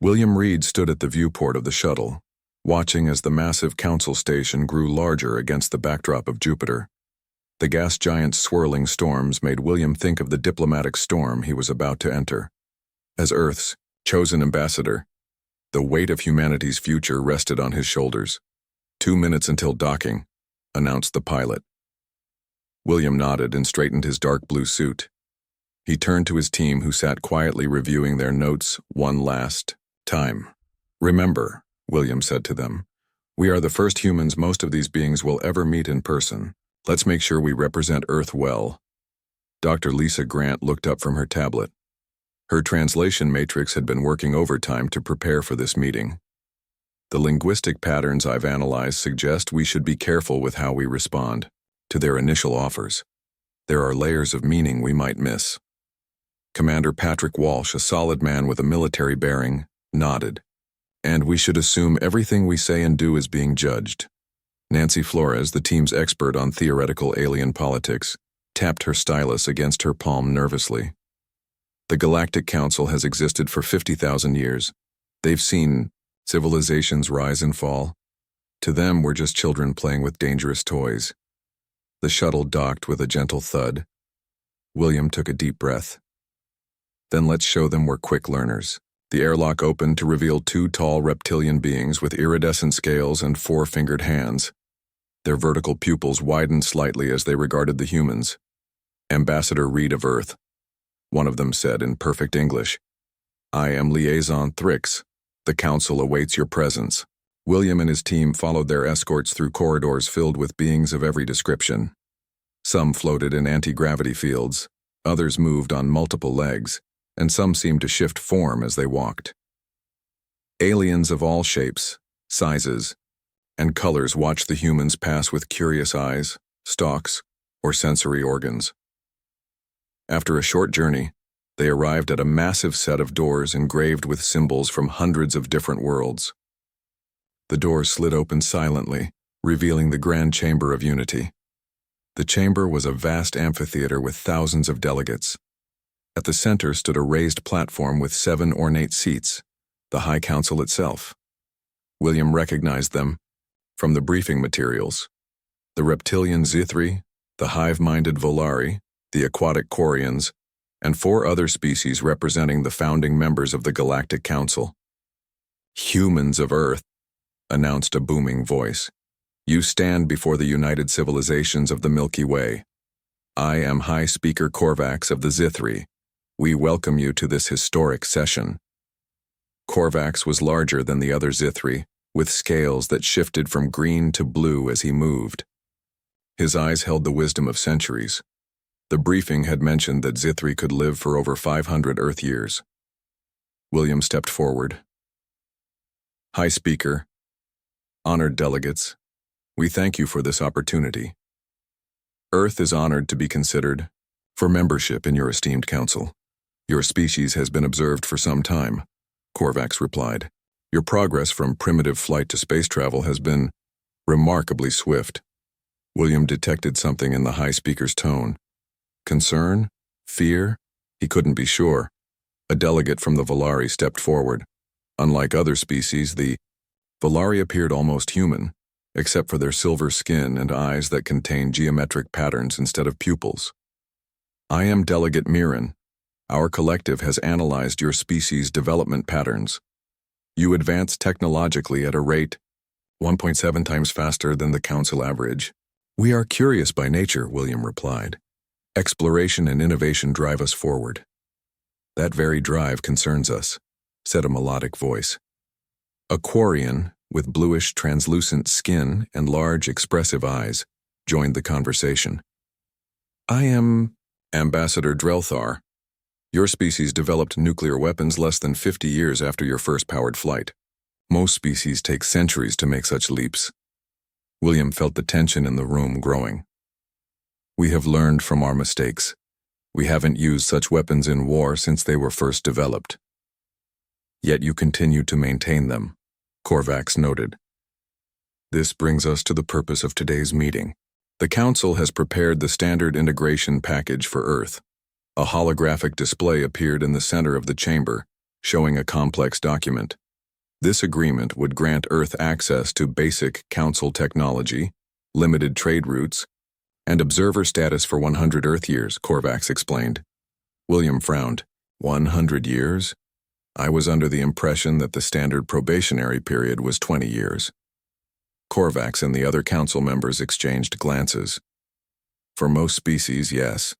William Reed stood at the viewport of the shuttle, watching as the massive council station grew larger against the backdrop of Jupiter. The gas giant's swirling storms made William think of the diplomatic storm he was about to enter. As Earth's chosen ambassador, the weight of humanity's future rested on his shoulders. 2 minutes until docking, announced the pilot. William nodded and straightened his dark blue suit. He turned to his team, who sat quietly reviewing their notes one last time. "Remember," William said to them, "we are the first humans most of these beings will ever meet in person. Let's make sure we represent Earth well." Dr. Lisa Grant looked up from her tablet. Her translation matrix had been working overtime to prepare for this meeting. "The linguistic patterns I've analyzed suggest we should be careful with how we respond to their initial offers. There are layers of meaning we might miss." Commander Patrick Walsh, a solid man with a military bearing, nodded. "And we should assume everything we say and do is being judged." Nancy Flores, the team's expert on theoretical alien politics, tapped her stylus against her palm nervously. "The Galactic Council has existed for 50,000 years. They've seen civilizations rise and fall. To them, we're just children playing with dangerous toys." The shuttle docked with a gentle thud. William took a deep breath. "Then let's show them we're quick learners." The airlock opened to reveal 2 tall reptilian beings with iridescent scales and 4-fingered hands. Their vertical pupils widened slightly as they regarded the humans. "Ambassador Reed of Earth," one of them said in perfect English. "I am Liaison Thrix. The Council awaits your presence." William and his team followed their escorts through corridors filled with beings of every description. Some floated in anti-gravity fields, others moved on multiple legs, and some seemed to shift form as they walked. Aliens of all shapes, sizes, and colors watched the humans pass with curious eyes, stalks, or sensory organs. After a short journey, they arrived at a massive set of doors engraved with symbols from hundreds of different worlds. The doors slid open silently, revealing the Grand Chamber of Unity. The chamber was a vast amphitheater with thousands of delegates. At the center stood a raised platform with 7 ornate seats, the High Council itself. William recognized them from the briefing materials. The reptilian Zithri, the hive-minded Volari, the aquatic Quarians, and 4 other species representing the founding members of the Galactic Council. "Humans of Earth," announced a booming voice. "You stand before the united civilizations of the Milky Way. I am High Speaker Korvax of the Zithri. We welcome you to this historic session." Korvax was larger than the other Zithri, with scales that shifted from green to blue as he moved. His eyes held the wisdom of centuries. The briefing had mentioned that Zithri could live for over 500 Earth years. William stepped forward. "High Speaker, honored delegates, we thank you for this opportunity. Earth is honored to be considered for membership in your esteemed council. Your species has been observed for some time," Korvax replied. "Your progress from primitive flight to space travel has been remarkably swift." William detected something in the High Speaker's tone. Concern? Fear? He couldn't be sure. A delegate from the Volari stepped forward. Unlike other species, the Volari appeared almost human, except for their silver skin and eyes that contained geometric patterns instead of pupils. "I am Delegate Mirren. Our collective has analyzed your species' development patterns. You advance technologically at a rate 1.7 times faster than the council average. We are curious by nature," William replied. "Exploration and innovation drive us forward." "That very drive concerns us," said a melodic voice. A Quarian, with bluish translucent skin and large expressive eyes, joined the conversation. "I am Ambassador Drelthar. Your species developed nuclear weapons less than 50 years after your first powered flight. Most species take centuries to make such leaps." William felt the tension in the room growing. "We have learned from our mistakes. We haven't used such weapons in war since they were first developed." "Yet you continue to maintain them," Korvax noted. "This brings us to the purpose of today's meeting. The Council has prepared the standard integration package for Earth. A holographic display appeared in the center of the chamber, showing a complex document. This agreement would grant Earth access to basic Council technology, limited trade routes, and observer status for 100 Earth years, Korvax explained. William frowned. 100 years? I was under the impression that the standard probationary period was 20 years. Korvax and the other Council members exchanged glances. For most species, yes.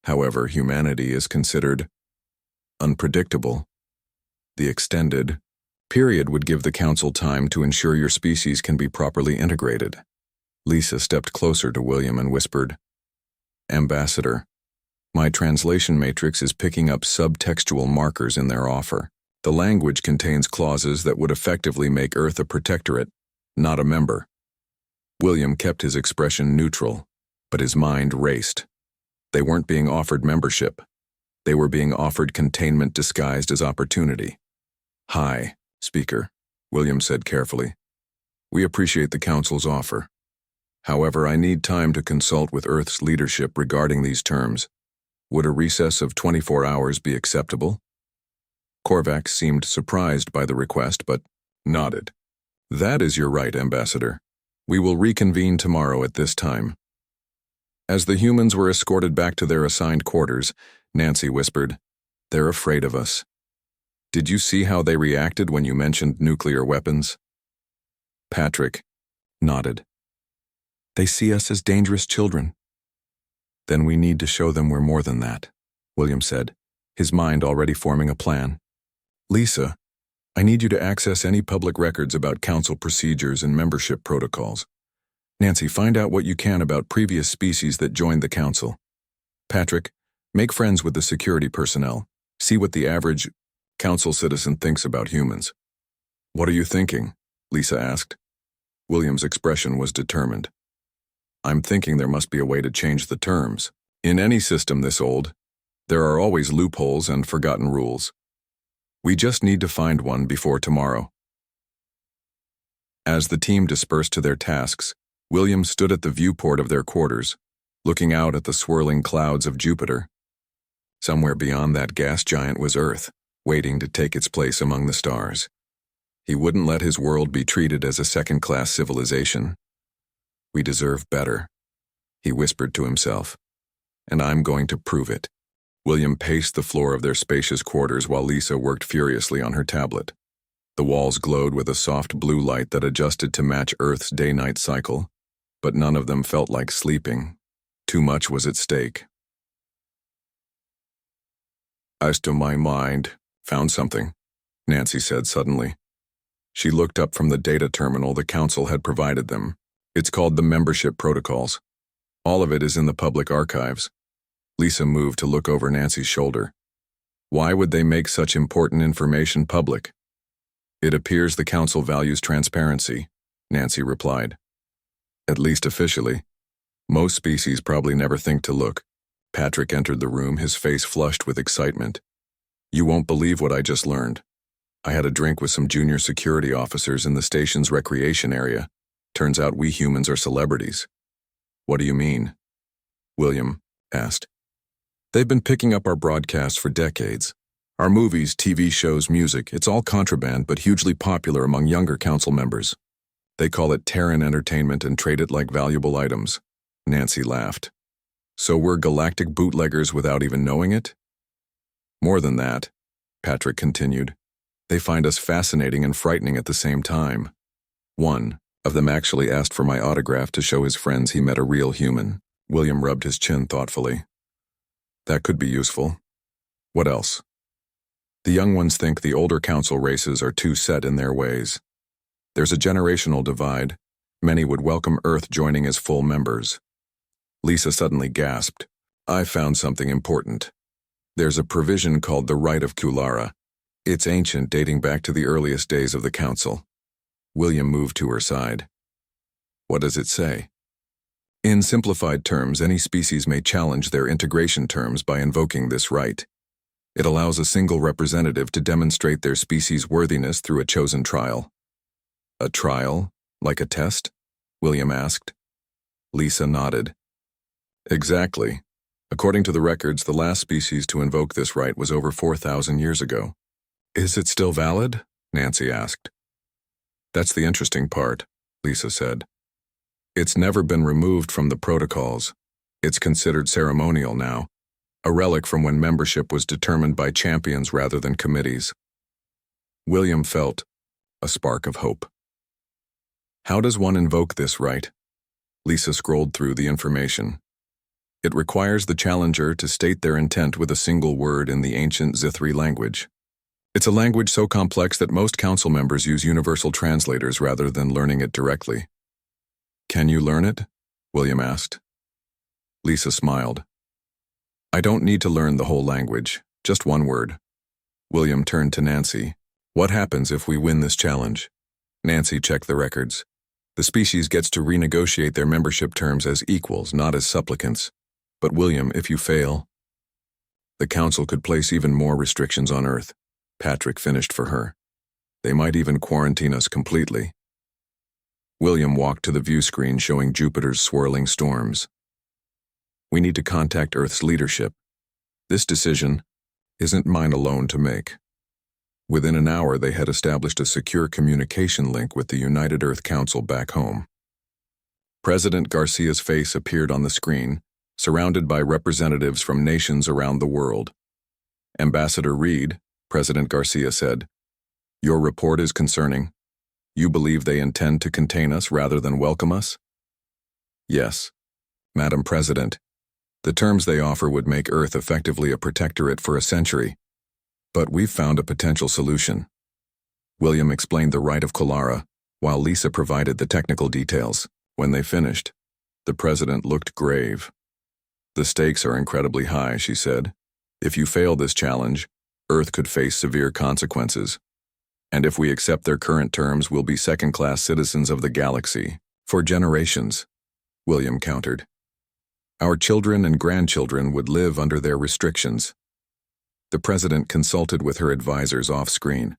However, humanity is considered unpredictable. The extended period would give the Council time to ensure your species can be properly integrated. Lisa stepped closer to William and whispered, Ambassador, my translation matrix is picking up subtextual markers in their offer. The language contains clauses that would effectively make Earth a protectorate, not a member. William kept his expression neutral, but his mind raced. They weren't being offered membership. They were being offered containment disguised as opportunity. Hi, Speaker, William said carefully. We appreciate the Council's offer. However, I need time to consult with Earth's leadership regarding these terms. Would a recess of 24 hours be acceptable? Korvax seemed surprised by the request, but nodded. That is your right, Ambassador. We will reconvene tomorrow at this time. As the humans were escorted back to their assigned quarters, Nancy whispered, They're afraid of us. Did you see how they reacted when you mentioned nuclear weapons? Patrick nodded. They see us as dangerous children. Then we need to show them we're more than that, William said, his mind already forming a plan. Lisa, I need you to access any public records about Council procedures and membership protocols. Nancy, find out what you can about previous species that joined the Council. Patrick, make friends with the security personnel. See what the average Council citizen thinks about humans. What are you thinking? Lisa asked. William's expression was determined. I'm thinking there must be a way to change the terms. In any system this old, there are always loopholes and forgotten rules. We just need to find one before tomorrow. As the team dispersed to their tasks, William stood at the viewport of their quarters, looking out at the swirling clouds of Jupiter. Somewhere beyond that gas giant was Earth, waiting to take its place among the stars. He wouldn't let his world be treated as a second-class civilization. We deserve better, he whispered to himself, and I'm going to prove it. William paced the floor of their spacious quarters while Lisa worked furiously on her tablet. The walls glowed with a soft blue light that adjusted to match Earth's day-night cycle, but none of them felt like sleeping. Too much was at stake. As to my mind, found something, Nancy said suddenly. She looked up from the data terminal the Council had provided them. It's called the Membership Protocols. All of it is in the public archives. Lisa moved to look over Nancy's shoulder. Why would they make such important information public? It appears the Council values transparency, Nancy replied. At least officially. Most species probably never think to look. Patrick entered the room, his face flushed with excitement. You won't believe what I just learned. I had a drink with some junior security officers in the station's recreation area. Turns out we humans are celebrities. What do you mean? William asked. They've been picking up our broadcasts for decades. Our movies, TV shows, music, it's all contraband but hugely popular among younger Council members. They call it Terran entertainment and trade it like valuable items. Nancy laughed. So we're galactic bootleggers without even knowing it? More than that, Patrick continued. They find us fascinating and frightening at the same time. One of them actually asked for my autograph to show his friends he met a real human. William rubbed his chin thoughtfully. That could be useful. What else? The young ones think the older Council races are too set in their ways. There's a generational divide. Many would welcome Earth joining as full members. Lisa suddenly gasped. I found something important. There's a provision called the Right of Kulara. It's ancient, dating back to the earliest days of the Council. William moved to her side. What does it say? In simplified terms, any species may challenge their integration terms by invoking this right. It allows a single representative to demonstrate their species' worthiness through a chosen trial. A trial? Like a test? William asked. Lisa nodded. Exactly. According to the records, the last species to invoke this right was over 4,000 years ago. Is it still valid? Nancy asked. That's the interesting part, Lisa said. It's never been removed from the protocols. It's considered ceremonial now, a relic from when membership was determined by champions rather than committees. William felt a spark of hope. How does one invoke this right? Lisa scrolled through the information. It requires the challenger to state their intent with a single word in the ancient Zithri language. It's a language so complex that most council members use universal translators rather than learning it directly. Can you learn it? William asked. Lisa smiled. I don't need to learn the whole language, just one word. William turned to Nancy. What happens if we win this challenge? Nancy checked the records. The species gets to renegotiate their membership terms as equals, not as supplicants. But William, if you fail, the council could place even more restrictions on Earth. Patrick finished for her. They might even quarantine us completely. William walked to the view screen showing Jupiter's swirling storms. We need to contact Earth's leadership. This decision isn't mine alone to make. Within an hour, they had established a secure communication link with the United Earth Council back home. President Garcia's face appeared on the screen, surrounded by representatives from nations around the world. Ambassador Reed, President Garcia said, your report is concerning. You believe they intend to contain us rather than welcome us? Yes, Madam President. The terms they offer would make Earth effectively a protectorate for a century. But we've found a potential solution. William explained the right of Kolara, while Lisa provided the technical details. When they finished, the president looked grave. The stakes are incredibly high, she said. If you fail this challenge, Earth could face severe consequences. And if we accept their current terms, we'll be second-class citizens of the galaxy. For generations, William countered. Our children and grandchildren would live under their restrictions. The president consulted with her advisors off-screen.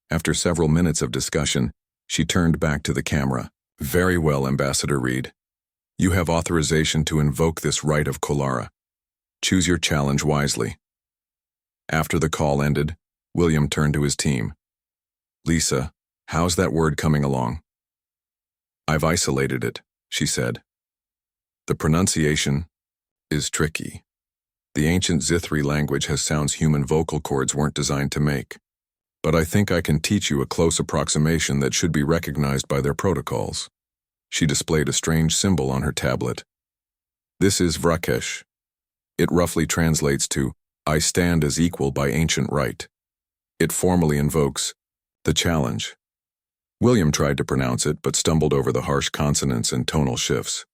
After several minutes of discussion, she turned back to the camera. Very well, Ambassador Reed. You have authorization to invoke this right of Kolara. Choose your challenge wisely. After the call ended, William turned to his team. Lisa, how's that word coming along? I've isolated it, she said. The pronunciation is tricky. The ancient Zithri language has sounds human vocal cords weren't designed to make. But I think I can teach you a close approximation that should be recognized by their protocols. She displayed a strange symbol on her tablet. This is Vrakesh. It roughly translates to, I stand as equal by ancient right. It formally invokes the challenge. William tried to pronounce it, but stumbled over the harsh consonants and tonal shifts.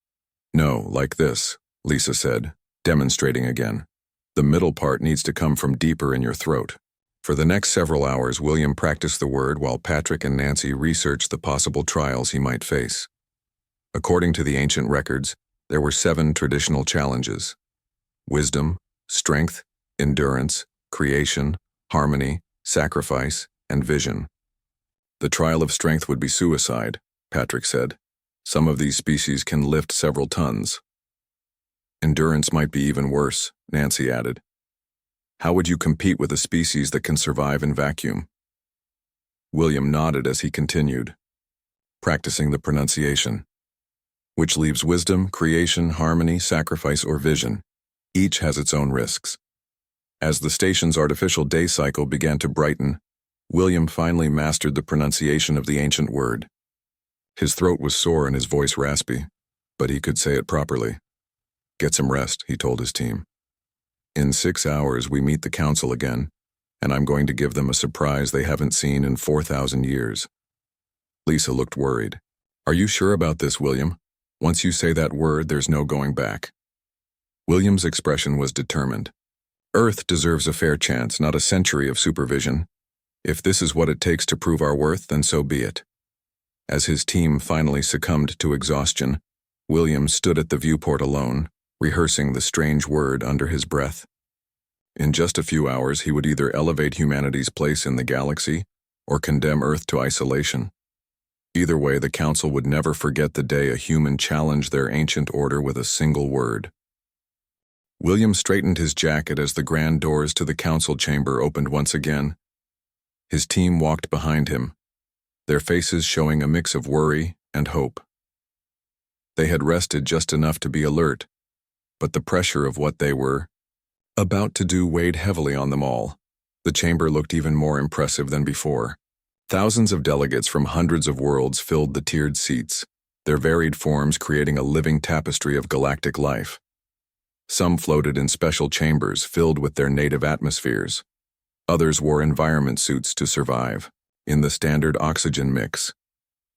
No, like this, Lisa said, demonstrating again. The middle part needs to come from deeper in your throat. For the next several hours, William practiced the word while Patrick and Nancy researched the possible trials he might face. According to the ancient records, there were 7 traditional challenges: wisdom, strength, endurance, creation, harmony, sacrifice, and vision. The trial of strength would be suicide, Patrick said. Some of these species can lift several tons. Endurance might be even worse, Nancy added. How would you compete with a species that can survive in vacuum? William nodded as he continued, practicing the pronunciation, which leaves wisdom, creation, harmony, sacrifice, or vision. Each has its own risks. As the station's artificial day cycle began to brighten, William finally mastered the pronunciation of the ancient word. His throat was sore and his voice raspy, but he could say it properly. Get some rest, he told his team. In 6 hours, we meet the council again, and I'm going to give them a surprise they haven't seen in 4,000 years. Lisa looked worried. Are you sure about this, William? Once you say that word, there's no going back. William's expression was determined. Earth deserves a fair chance, not a century of supervision. If this is what it takes to prove our worth, then so be it. As his team finally succumbed to exhaustion, William stood at the viewport alone, rehearsing the strange word under his breath. In just a few hours, he would either elevate humanity's place in the galaxy or condemn Earth to isolation. Either way, the Council would never forget the day a human challenged their ancient order with a single word. William straightened his jacket as the grand doors to the council chamber opened once again. His team walked behind him, their faces showing a mix of worry and hope. They had rested just enough to be alert, but the pressure of what they were about to do weighed heavily on them all. The chamber looked even more impressive than before. Thousands of delegates from hundreds of worlds filled the tiered seats, their varied forms creating a living tapestry of galactic life. Some floated in special chambers filled with their native atmospheres. Others wore environment suits to survive, in the standard oxygen mix.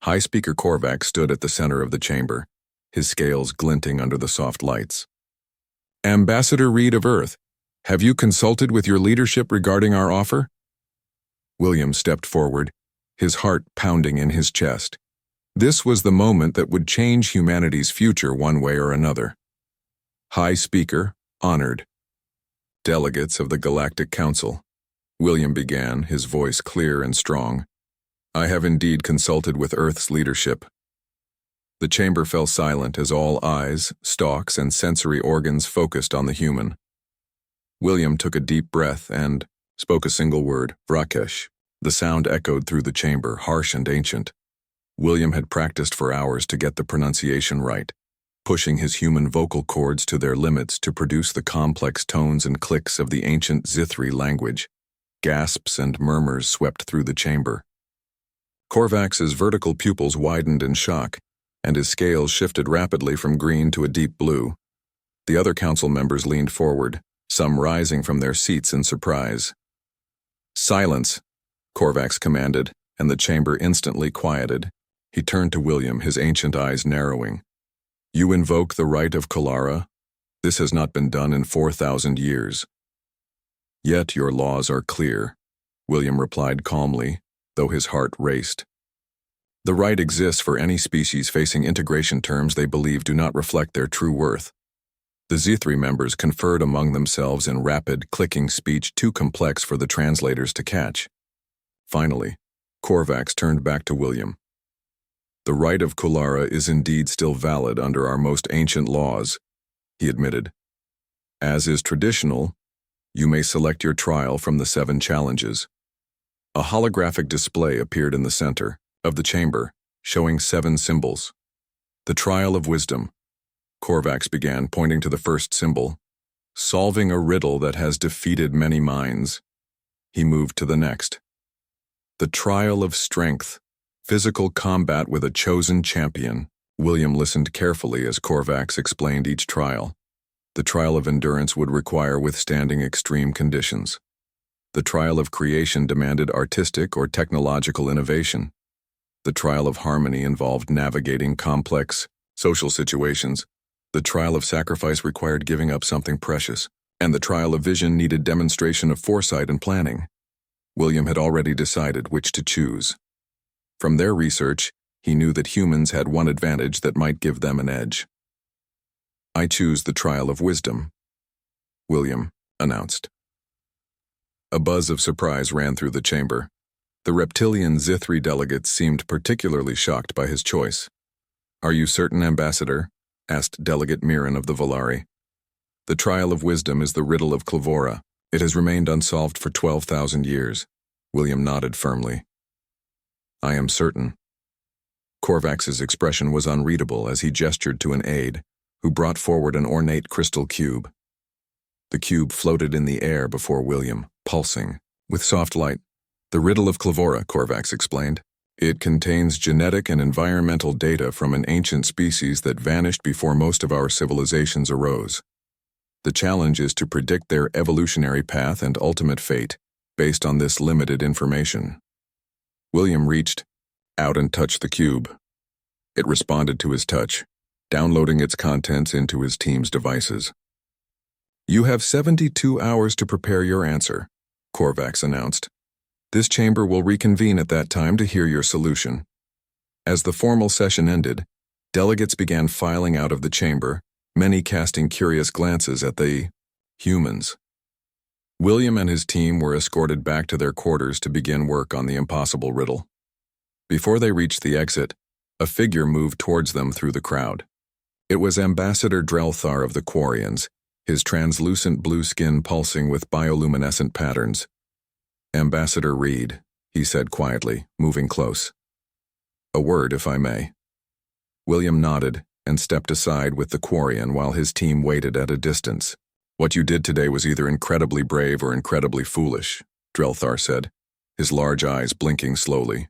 High Speaker Korvax stood at the center of the chamber, his scales glinting under the soft lights. "Ambassador Reed of Earth, have you consulted with your leadership regarding our offer?" William stepped forward, his heart pounding in his chest. This was the moment that would change humanity's future one way or another. High Speaker, honored. Delegates of the Galactic Council. William began, his voice clear and strong. "I have indeed consulted with Earth's leadership." The chamber fell silent as all eyes, stalks, and sensory organs focused on the human. William took a deep breath and spoke a single word, "Vrakesh." The sound echoed through the chamber, harsh and ancient. William had practiced for hours to get the pronunciation right, pushing his human vocal cords to their limits to produce the complex tones and clicks of the ancient Zithri language. Gasps and murmurs swept through the chamber. Korvax's vertical pupils widened in shock, and his scales shifted rapidly from green to a deep blue. The other council members leaned forward, some rising from their seats in surprise. "Silence," Korvax commanded, and the chamber instantly quieted. He turned to William, his ancient eyes narrowing. "You invoke the right of Kalara? This has not been done in 4,000 years. Yet your laws are clear," William replied calmly, though his heart raced. "The right exists for any species facing integration terms they believe do not reflect their true worth." The Z3 members conferred among themselves in rapid, clicking speech too complex for the translators to catch. Finally, Korvax turned back to William. "The right of Kulara is indeed still valid under our most ancient laws," he admitted. "As is traditional, you may select your trial from the 7 challenges." A holographic display appeared in the center of the chamber, showing 7 symbols. "The Trial of Wisdom," Korvax began, pointing to the first symbol. "Solving a riddle that has defeated many minds." He moved to the next. "The Trial of Strength, physical combat with a chosen champion." William listened carefully as Korvax explained each trial. The Trial of Endurance would require withstanding extreme conditions. The Trial of Creation demanded artistic or technological innovation. The Trial of Harmony involved navigating complex social situations. The Trial of Sacrifice required giving up something precious, and the Trial of Vision needed demonstration of foresight and planning. William had already decided which to choose. From their research, he knew that humans had one advantage that might give them an edge. "I choose the Trial of Wisdom," William announced. A buzz of surprise ran through the chamber. The reptilian Zithri delegates seemed particularly shocked by his choice. "Are you certain, Ambassador?" asked Delegate Mirren of the Volari. "The Trial of Wisdom is the riddle of Clavora. It has remained unsolved for 12,000 years. William nodded firmly. "I am certain." Korvax's expression was unreadable as he gestured to an aide, who brought forward an ornate crystal cube. The cube floated in the air before William, pulsing, with soft light. "The riddle of Clavora," Korvax explained. "It contains genetic and environmental data from an ancient species that vanished before most of our civilizations arose. The challenge is to predict their evolutionary path and ultimate fate based on this limited information." William reached out and touched the cube. It responded to his touch, downloading its contents into his team's devices. "You have 72 hours to prepare your answer," Korvax announced. "This chamber will reconvene at that time to hear your solution." As the formal session ended, delegates began filing out of the chamber, many casting curious glances at the humans. William and his team were escorted back to their quarters to begin work on the impossible riddle. Before they reached the exit, a figure moved towards them through the crowd. It was Ambassador Drelthar of the Quarians, his translucent blue skin pulsing with bioluminescent patterns. "Ambassador Reed," he said quietly, moving close. A word, if I may. William nodded and stepped aside with the Quarian while his team waited at a distance. What you did today was either incredibly brave or incredibly foolish, Drelthar said, his large eyes blinking slowly.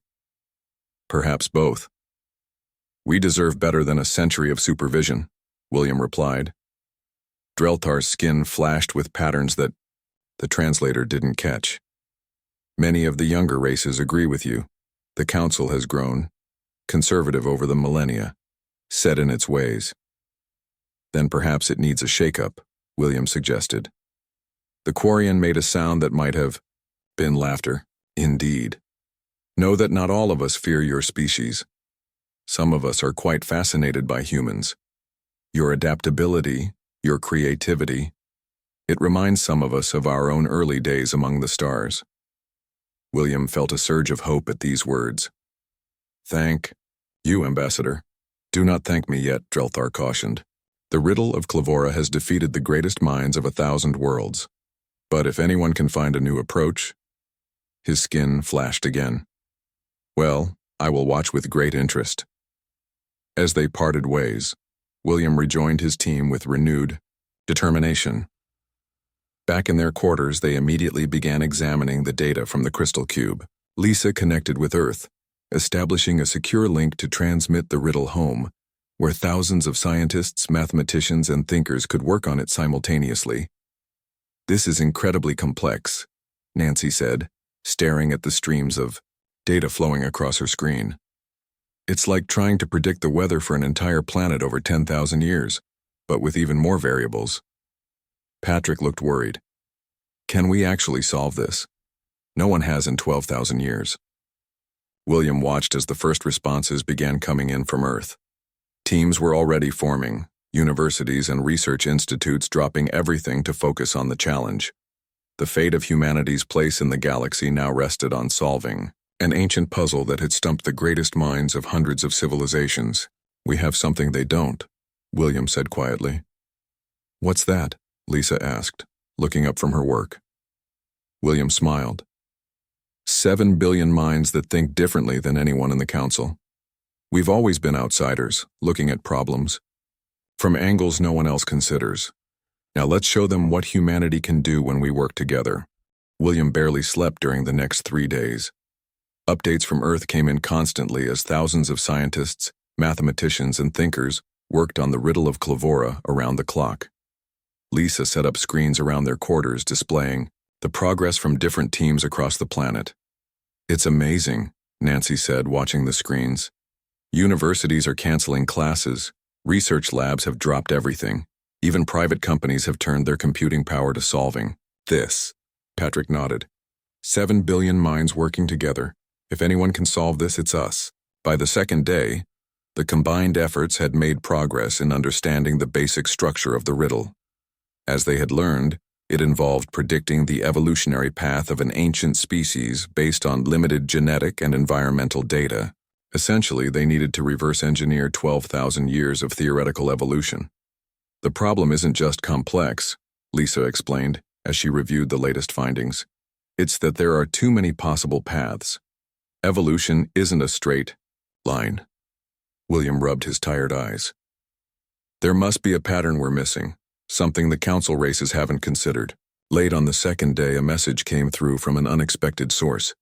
Perhaps both. We deserve better than a century of supervision, William replied. Drelthar's skin flashed with patterns that the translator didn't catch. Many of the younger races agree with you. The Council has grown, conservative over the millennia, set in its ways. Then perhaps it needs a shake-up, William suggested. The Quarian made a sound that might have been laughter. Indeed. Know that not all of us fear your species. Some of us are quite fascinated by humans. Your adaptability, your creativity. It reminds some of us of our own early days among the stars. William felt a surge of hope at these words. Thank you, Ambassador. Do not thank me yet, Drelthar cautioned. The riddle of Clavora has defeated the greatest minds of 1,000 worlds. But if anyone can find a new approach... His skin flashed again. Well, I will watch with great interest. As they parted ways, William rejoined his team with renewed determination. Back in their quarters, they immediately began examining the data from the crystal cube. Lisa connected with Earth, establishing a secure link to transmit the riddle home, where thousands of scientists, mathematicians, and thinkers could work on it simultaneously. This is incredibly complex, Nancy said, staring at the streams of data flowing across her screen. It's like trying to predict the weather for an entire planet over 10,000 years, but with even more variables. Patrick looked worried. Can we actually solve this? No one has in 12,000 years. William watched as the first responses began coming in from Earth. Teams were already forming, universities and research institutes dropping everything to focus on the challenge. The fate of humanity's place in the galaxy now rested on solving an ancient puzzle that had stumped the greatest minds of hundreds of civilizations. We have something they don't, William said quietly. What's that? Lisa asked, looking up from her work. William smiled. 7 billion minds that think differently than anyone in the Council. We've always been outsiders, looking at problems from angles no one else considers. Now let's show them what humanity can do when we work together. William barely slept during the next 3 days. Updates from Earth came in constantly as thousands of scientists, mathematicians, and thinkers worked on the riddle of Clavora around the clock. Lisa set up screens around their quarters displaying the progress from different teams across the planet. It's amazing, Nancy said, watching the screens. Universities are canceling classes, research labs have dropped everything. Even private companies have turned their computing power to solving this. Patrick nodded. 7 billion minds working together. If anyone can solve this, it's us. By the second day, the combined efforts had made progress in understanding the basic structure of the riddle. As they had learned, it involved predicting the evolutionary path of an ancient species based on limited genetic and environmental data. Essentially, they needed to reverse engineer 12,000 years of theoretical evolution. The problem isn't just complex, Lisa explained as she reviewed the latest findings. It's that there are too many possible paths. Evolution isn't a straight line. William rubbed his tired eyes. There must be a pattern we're missing, something the Council races haven't considered. Late on the second day, a message came through from an unexpected source.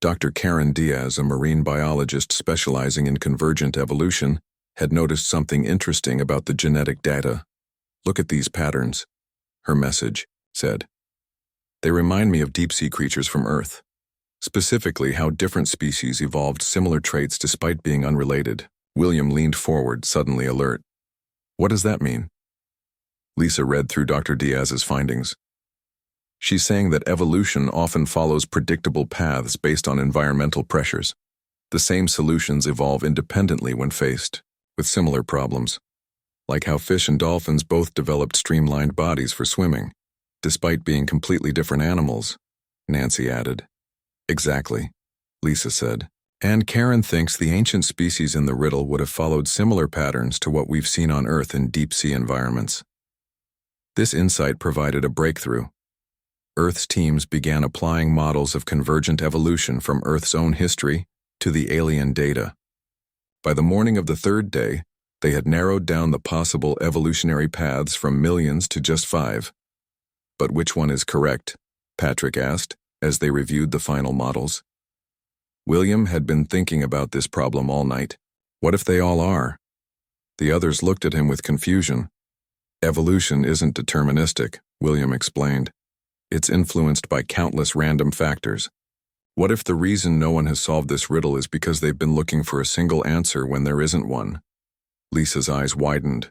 Dr. Karen Diaz, a marine biologist specializing in convergent evolution, had noticed something interesting about the genetic data. Look at these patterns, her message said. They remind me of deep-sea creatures from Earth, specifically how different species evolved similar traits despite being unrelated. William leaned forward, suddenly alert. What does that mean? Lisa read through Dr. Diaz's findings. She's saying that evolution often follows predictable paths based on environmental pressures. The same solutions evolve independently when faced with similar problems, like how fish and dolphins both developed streamlined bodies for swimming, despite being completely different animals, Nancy added. Exactly, Lisa said. And Karen thinks the ancient species in the riddle would have followed similar patterns to what we've seen on Earth in deep-sea environments. This insight provided a breakthrough. Earth's teams began applying models of convergent evolution from Earth's own history to the alien data. By the morning of the third day, they had narrowed down the possible evolutionary paths from millions to just 5. But which one is correct? Patrick asked, as they reviewed the final models. William had been thinking about this problem all night. What if they all are? The others looked at him with confusion. Evolution isn't deterministic, William explained. It's influenced by countless random factors. What if the reason no one has solved this riddle is because they've been looking for a single answer when there isn't one? Lisa's eyes widened.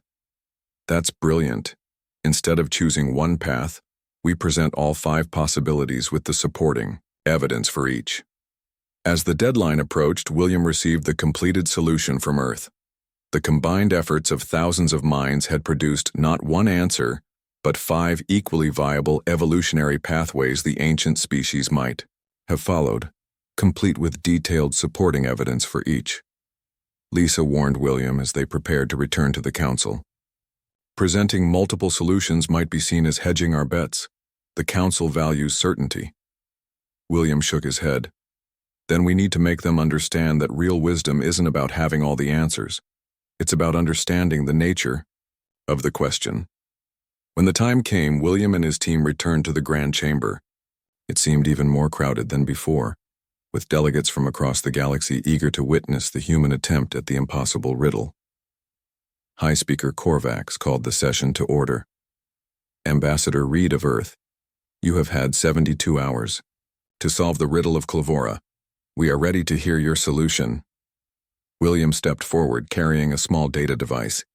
That's brilliant. Instead of choosing one path, we present all 5 possibilities with the supporting evidence for each. As the deadline approached, William received the completed solution from Earth. The combined efforts of thousands of minds had produced not one answer, but 5 equally viable evolutionary pathways the ancient species might have followed, complete with detailed supporting evidence for each. Lisa warned William as they prepared to return to the council. Presenting multiple solutions might be seen as hedging our bets. The council values certainty. William shook his head. Then we need to make them understand that real wisdom isn't about having all the answers. It's about understanding the nature of the question. When the time came, William and his team returned to the Grand Chamber. It seemed even more crowded than before, with delegates from across the galaxy eager to witness the human attempt at the impossible riddle. High Speaker Korvax called the session to order. Ambassador Reed of Earth, you have had 72 hours to solve the riddle of Clavora. We are ready to hear your solution. William stepped forward, carrying a small data device.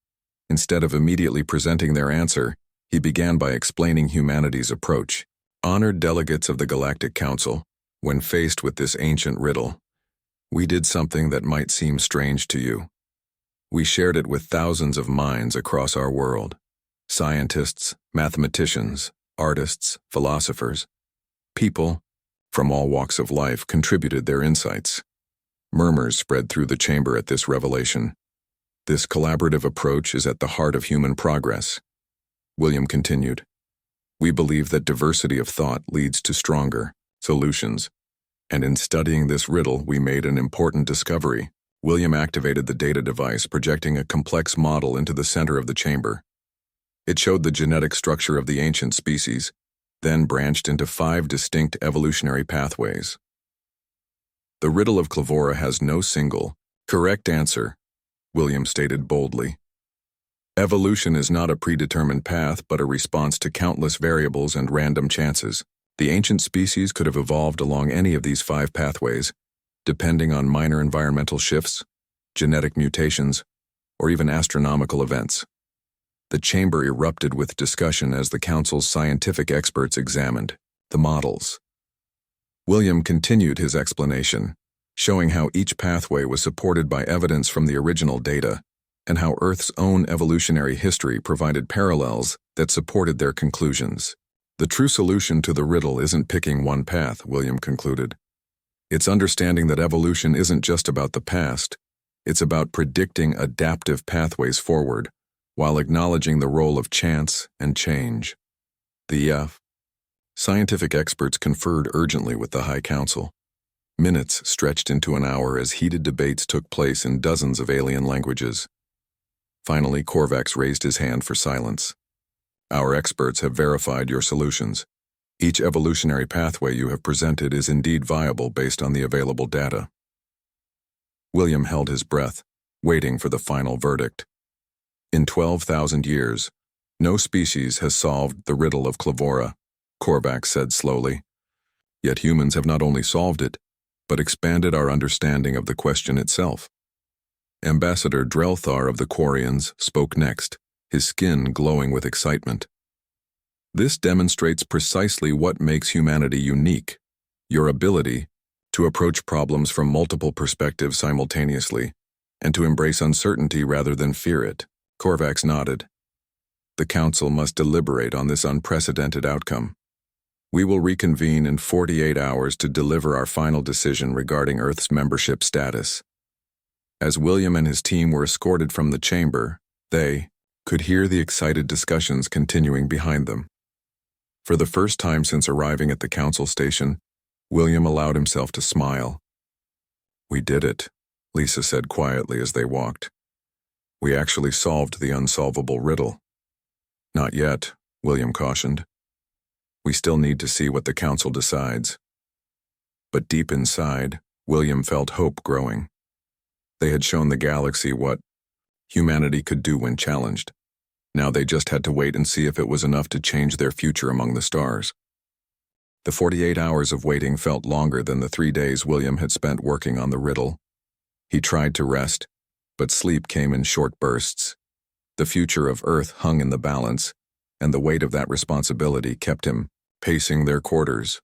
Instead of immediately presenting their answer, he began by explaining humanity's approach. Honored delegates of the Galactic Council, when faced with this ancient riddle, we did something that might seem strange to you. We shared it with thousands of minds across our world. Scientists, mathematicians, artists, philosophers. People from all walks of life contributed their insights. Murmurs spread through the chamber at this revelation. This collaborative approach is at the heart of human progress. William continued. We believe that diversity of thought leads to stronger solutions. And in studying this riddle, we made an important discovery. William activated the data device, projecting a complex model into the center of the chamber. It showed the genetic structure of the ancient species, then branched into 5 distinct evolutionary pathways. The riddle of Clavora has no single, correct answer, William stated boldly. Evolution is not a predetermined path, but a response to countless variables and random chances. The ancient species could have evolved along any of these 5 pathways, depending on minor environmental shifts, genetic mutations, or even astronomical events. The chamber erupted with discussion as the council's scientific experts examined the models. William continued his explanation, showing how each pathway was supported by evidence from the original data, and how Earth's own evolutionary history provided parallels that supported their conclusions. The true solution to the riddle isn't picking one path, William concluded. It's understanding that evolution isn't just about the past, it's about predicting adaptive pathways forward, while acknowledging the role of chance and change. The scientific experts conferred urgently with the High Council. Minutes stretched into an hour as heated debates took place in dozens of alien languages. Finally, Korvax raised his hand for silence. Our experts have verified your solutions. Each evolutionary pathway you have presented is indeed viable based on the available data. William held his breath, waiting for the final verdict. In 12,000 years, no species has solved the riddle of Clavora, Korvax said slowly. Yet humans have not only solved it, but expanded our understanding of the question itself. Ambassador Drelthar of the Quarians spoke next, his skin glowing with excitement. This demonstrates precisely what makes humanity unique, your ability to approach problems from multiple perspectives simultaneously, and to embrace uncertainty rather than fear it. Korvax nodded. The Council must deliberate on this unprecedented outcome. We will reconvene in 48 hours to deliver our final decision regarding Earth's membership status. As William and his team were escorted from the chamber, they could hear the excited discussions continuing behind them. For the first time since arriving at the council station, William allowed himself to smile. "We did it," Lisa said quietly as they walked. "We actually solved the unsolvable riddle." "Not yet," William cautioned. "We still need to see what the council decides." But deep inside, William felt hope growing. They had shown the galaxy what humanity could do when challenged. Now they just had to wait and see if it was enough to change their future among the stars. The 48 hours of waiting felt longer than the 3 days William had spent working on the riddle. He tried to rest, but sleep came in short bursts. The future of Earth hung in the balance, and the weight of that responsibility kept him pacing their quarters.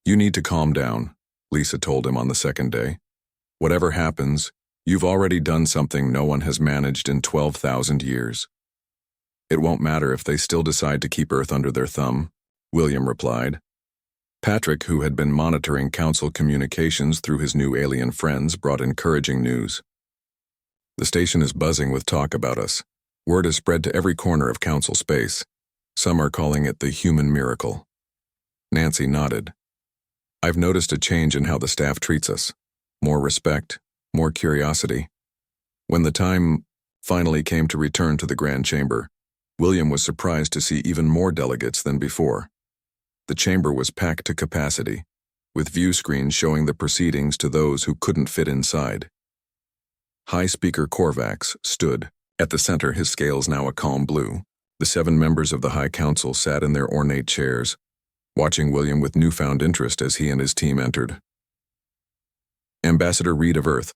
"You need to calm down," Lisa told him on the second day. "Whatever happens, you've already done something no one has managed in 12,000 years. It won't matter if they still decide to keep Earth under their thumb," William replied. Patrick, who had been monitoring council communications through his new alien friends, brought encouraging news. "The station is buzzing with talk about us. Word has spread to every corner of council space. Some are calling it the human miracle." Nancy nodded. "I've noticed a change in how the staff treats us. More respect, more curiosity." When the time finally came to return to the Grand Chamber, William was surprised to see even more delegates than before. The chamber was packed to capacity, with view screens showing the proceedings to those who couldn't fit inside. High Speaker Korvax stood. At the center, his scales now a calm blue. The 7 members of the High Council sat in their ornate chairs, watching William with newfound interest as he and his team entered. "Ambassador Reed of Earth,"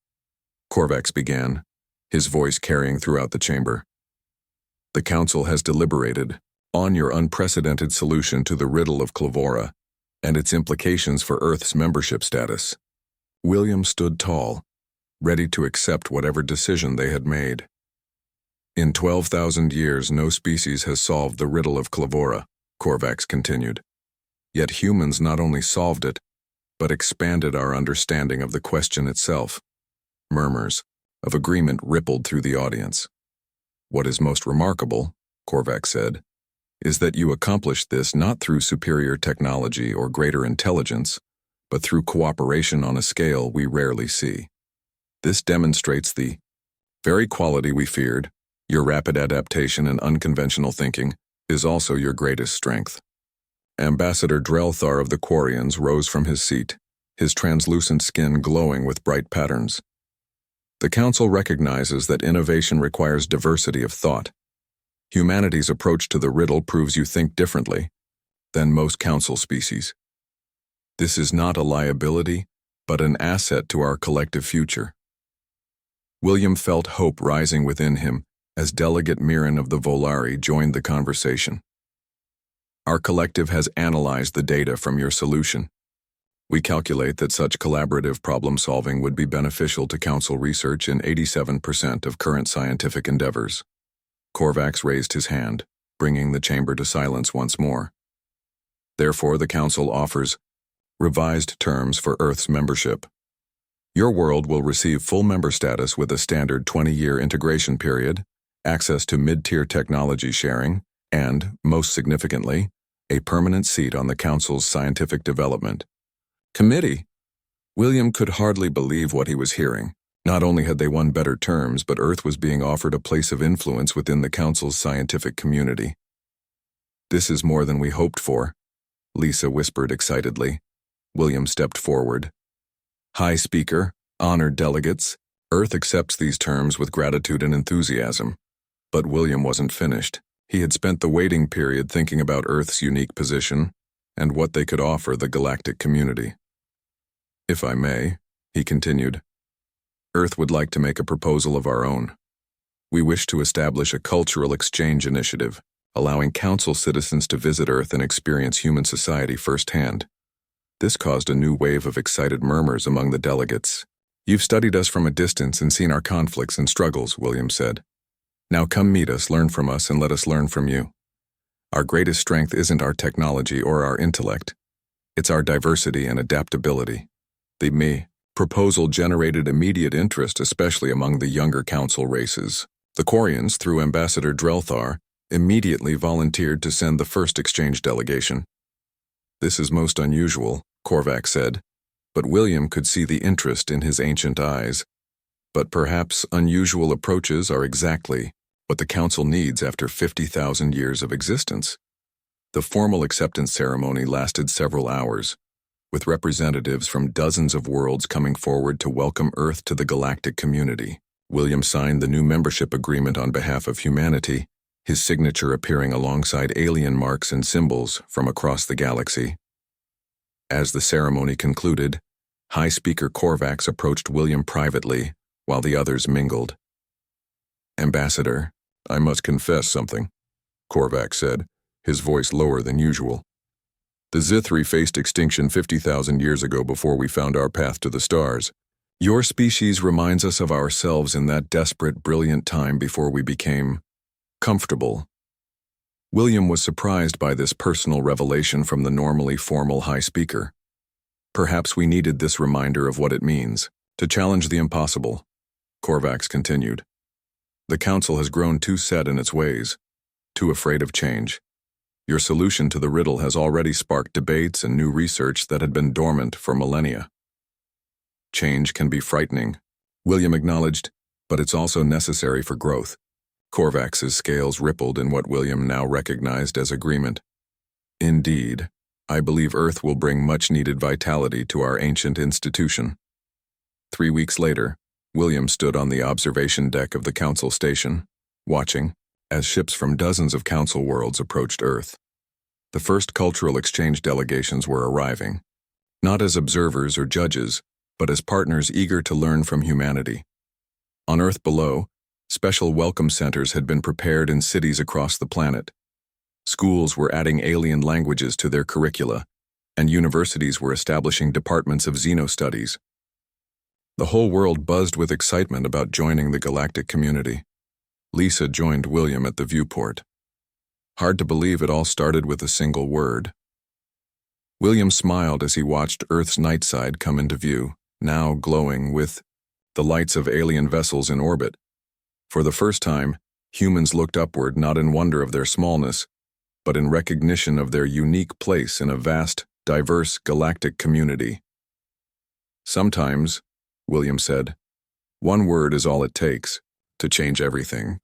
Korvax began, his voice carrying throughout the chamber. "The Council has deliberated on your unprecedented solution to the riddle of Clavora and its implications for Earth's membership status." William stood tall, ready to accept whatever decision they had made. "In 12,000 years, no species has solved the riddle of Clavora," Korvax continued. "Yet humans not only solved it, but expanded our understanding of the question itself." Murmurs of agreement rippled through the audience. "What is most remarkable," Korvax said, "is that you accomplished this not through superior technology or greater intelligence, but through cooperation on a scale we rarely see. This demonstrates the very quality we feared. Your rapid adaptation and unconventional thinking is also your greatest strength." Ambassador Drelthar of the Quarians rose from his seat, his translucent skin glowing with bright patterns. "The Council recognizes that innovation requires diversity of thought. Humanity's approach to the riddle proves you think differently than most Council species. This is not a liability, but an asset to our collective future." William felt hope rising within him as Delegate Mirren of the Volari joined the conversation. "Our collective has analyzed the data from your solution. We calculate that such collaborative problem-solving would be beneficial to Council research in 87% of current scientific endeavors." Korvax raised his hand, bringing the chamber to silence once more. "Therefore, the Council offers revised terms for Earth's membership. Your world will receive full member status with a standard 20-year integration period, access to mid-tier technology sharing, and, most significantly, a permanent seat on the Council's Scientific Development Committee." William could hardly believe what he was hearing. Not only had they won better terms, but Earth was being offered a place of influence within the Council's scientific community. "This is more than we hoped for," Lisa whispered excitedly. William stepped forward. "High Speaker, honored delegates, Earth accepts these terms with gratitude and enthusiasm." But William wasn't finished. He had spent the waiting period thinking about Earth's unique position and what they could offer the galactic community. "If I may," he continued, "Earth would like to make a proposal of our own. We wish to establish a cultural exchange initiative, allowing Council citizens to visit Earth and experience human society firsthand." This caused a new wave of excited murmurs among the delegates. "You've studied us from a distance and seen our conflicts and struggles," William said. "Now come meet us, learn from us, and let us learn from you. Our greatest strength isn't our technology or our intellect. It's our diversity and adaptability." The proposal generated immediate interest, especially among the younger Council races. The Quarians, through Ambassador Drelthar, immediately volunteered to send the first exchange delegation. "This is most unusual," Korvac said, but William could see the interest in his ancient eyes. "But perhaps unusual approaches are exactly what the Council needs after 50,000 years of existence." The formal acceptance ceremony lasted several hours, with representatives from dozens of worlds coming forward to welcome Earth to the galactic community. William signed the new membership agreement on behalf of humanity, his signature appearing alongside alien marks and symbols from across the galaxy. As the ceremony concluded, High Speaker Korvax approached William privately, while the others mingled. "Ambassador, I must confess something," Korvax said, his voice lower than usual. "The Zithri faced extinction 50,000 years ago before we found our path to the stars. Your species reminds us of ourselves in that desperate, brilliant time before we became comfortable." William was surprised by this personal revelation from the normally formal High Speaker. "Perhaps we needed this reminder of what it means to challenge the impossible," Korvax continued. "The Council has grown too set in its ways, too afraid of change. Your solution to the riddle has already sparked debates and new research that had been dormant for millennia." "Change can be frightening," William acknowledged, "but it's also necessary for growth." Korvax's scales rippled in what William now recognized as agreement. "Indeed, I believe Earth will bring much-needed vitality to our ancient institution." 3 weeks later, William stood on the observation deck of the Council station, watching as ships from dozens of Council worlds approached Earth. The first cultural exchange delegations were arriving, not as observers or judges, but as partners eager to learn from humanity. On Earth below, special welcome centers had been prepared in cities across the planet. Schools were adding alien languages to their curricula, and universities were establishing departments of xenostudies. The whole world buzzed with excitement about joining the galactic community. Lisa joined William at the viewport. Hard to believe it all started with a single word. William smiled as he watched Earth's night side come into view, now glowing with the lights of alien vessels in orbit. For the first time, humans looked upward not in wonder of their smallness, but in recognition of their unique place in a vast, diverse galactic community. "Sometimes," William said, "one word is all it takes to change everything."